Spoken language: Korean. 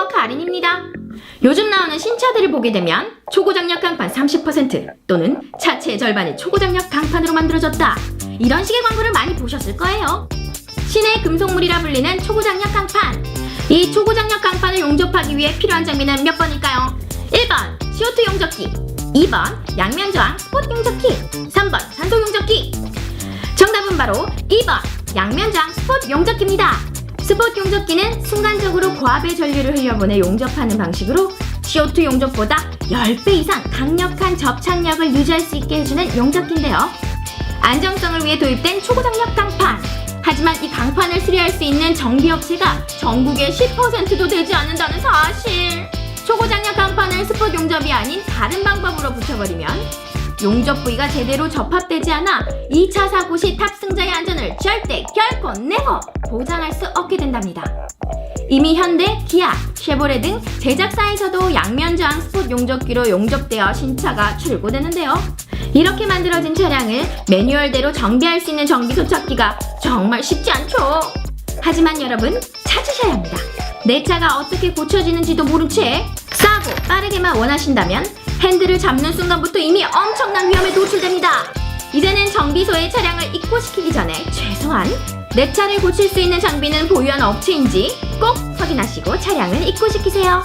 네트워크 할인입니다. 요즘 나오는 신차들을 보게 되면 초고장력 강판 30% 또는 차체의 절반이 초고장력 강판으로 만들어졌다. 이런 식의 광고를 많이 보셨을 거예요. 신의 금속물이라 불리는 초고장력 강판. 이 초고장력 강판을 용접하기 위해 필요한 장비는 몇 번일까요? 1번 CO2 용접기, 2번 양면저항 스폿 용접기, 3번 산소 용접기. 정답은 바로 2번 양면저항 스폿 용접기입니다. 스폿 용접기는 순간적으로 고압의 전류를 흘려보내 용접하는 방식으로 CO2 용접보다 10배 이상 강력한 접착력을 유지할 수 있게 해주는 용접기인데요. 안정성을 위해 도입된 초고장력 강판. 하지만 이 강판을 수리할 수 있는 정비업체가 전국의 10%도 되지 않는다는 사실. 초고장력 강판을 스폿 용접이 아닌 다른 방법으로 붙여버리면 용접 부위가 제대로 접합되지 않아 2차 사고 시 탑승자의 안전을 절대 결코 네버 보장할 수 없게 된답니다. 이미 현대, 기아, 쉐보레 등 제작사에서도 양면저항 스폿 용접기로 용접되어 신차가 출고되는데요. 이렇게 만들어진 차량을 매뉴얼대로 정비할 수 있는 정비소착기가 정말 쉽지 않죠. 하지만 여러분 찾으셔야 합니다. 내 차가 어떻게 고쳐지는지도 모른 채 싸고 빠르게만 원하신다면 핸들을 잡는 순간부터 이미 엄청난 위험에 노출됩니다. 이제는 정비소에 차량을 입고시키기 전에 최소한 내 차를 고칠 수 있는 장비는 보유한 업체인지 꼭 확인하시고 차량을 입고시키세요.